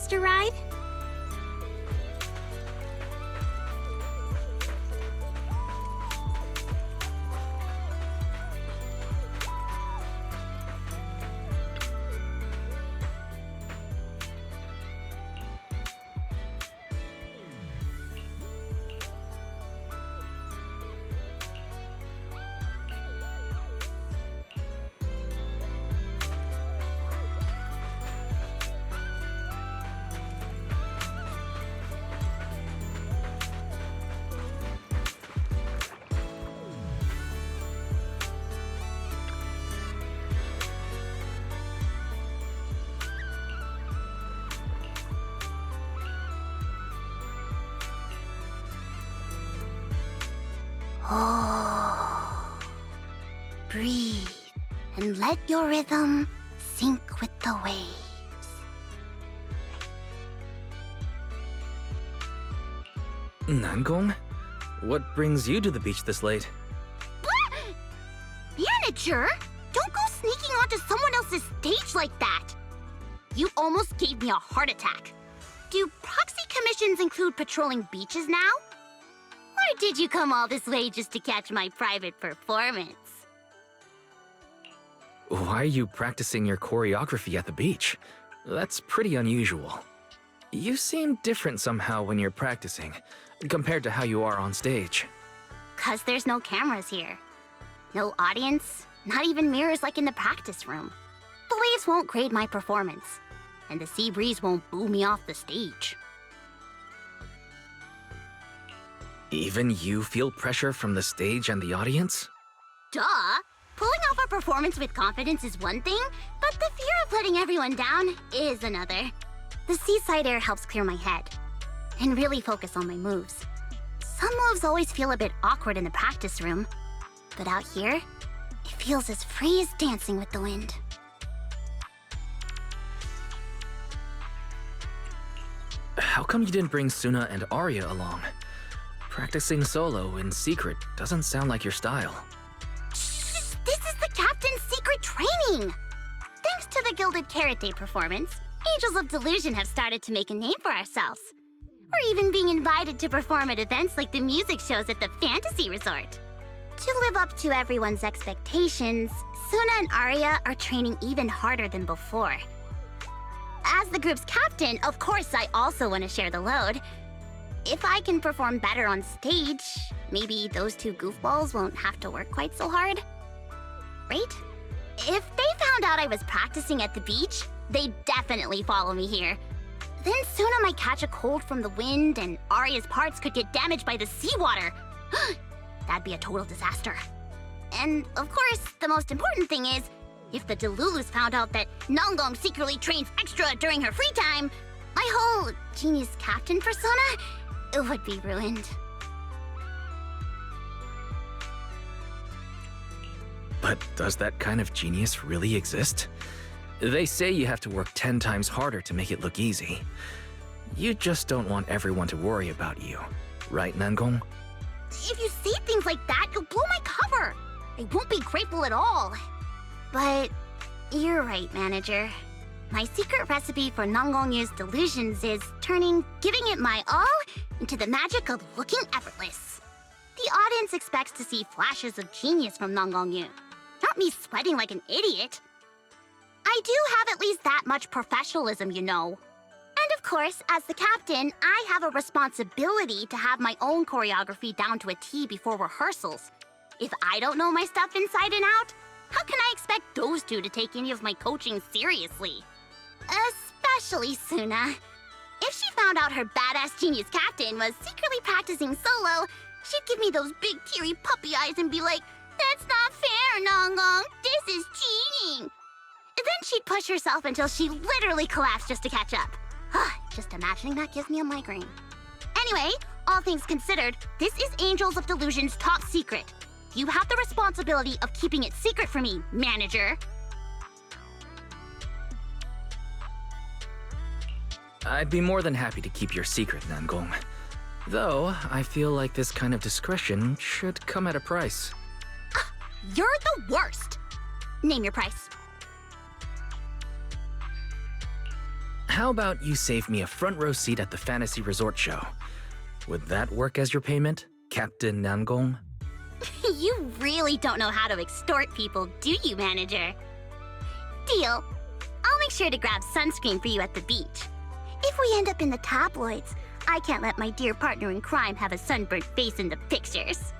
coaster ride? Oh. Breathe and let your rhythm sync with the waves. Nangong? What brings you to the beach this late? Manager, don't go sneaking onto someone else's stage like that. You almost gave me a heart attack. Do proxy commissions include patrolling beaches now? Or did you come all this way just to catch my private performance? Why are you practicing your choreography at the beach? That's pretty unusual. You seem different somehow when you're practicing, compared to how you are on stage. 'Cause there's no cameras here. No audience, not even mirrors like in the practice room. The waves won't grade my performance, and the sea breeze won't boo me off the stage. Even you feel pressure from the stage and the audience? Duh! Pulling off a performance with confidence is one thing, but the fear of letting everyone down is another. The seaside air helps clear my head and really focus on my moves. Some moves always feel a bit awkward in the practice room, but out here, it feels as free as dancing with the wind. How come you didn't bring Suna and Arya along? Practicing solo in secret doesn't sound like your style. Shh! This is the captain's secret training! Thanks to the Gilded Karate performance, Angels of Delusion have started to make a name for ourselves. We're even being invited to perform at events like the music shows at the Fantasy Resort. To live up to everyone's expectations, Suna and Arya are training even harder than before. As the group's captain, of course I also want to share the load. If I can perform better on stage, maybe those two goofballs won't have to work quite so hard. Right? If they found out I was practicing at the beach, they'd definitely follow me here. Then Suna might catch a cold from the wind, and Arya's parts could get damaged by the seawater. That'd be a total disaster. And of course, the most important thing is, if the Delulus found out that Nangong secretly trains extra during her free time, my whole genius captain persona, it would be ruined. But does that kind of genius really exist? They say you have to work 10 times harder to make it look easy. You just don't want everyone to worry about you, right, Nangong? If you say things like that, you'll blow my cover. I won't be grateful at all. But you're right, manager. My secret recipe for Nangong's delusions is turning giving it my all into the magic of looking effortless. The audience expects to see flashes of genius from Nangong, not me sweating like an idiot. I do have at least that much professionalism, you know. And of course, as the captain, I have a responsibility to have my own choreography down to a T before rehearsals. If I don't know my stuff inside and out, how can I expect those two to take any of my coaching seriously? Especially Suna. If she found out her badass genius captain was secretly practicing solo, she'd give me those big teary puppy eyes and be like, "That's not fair, Nangong. This is cheating." Then she'd push herself until she literally collapsed just to catch up. Just imagining that gives me a migraine. Anyway, all things considered, this is Angels of Delusion's top secret. You have the responsibility of keeping it secret for me, manager. I'd be more than happy to keep your secret, Nangong. Though, I feel like this kind of discretion should come at a price. You're the worst. Name your price. How about you save me a front row seat at the Fantasy Resort show? Would that work as your payment, Captain Nangong? You really don't know how to extort people, do you, manager? Deal. I'll make sure to grab sunscreen for you at the beach. If we end up in the tabloids, I can't let my dear partner in crime have a sunburnt face in the pictures.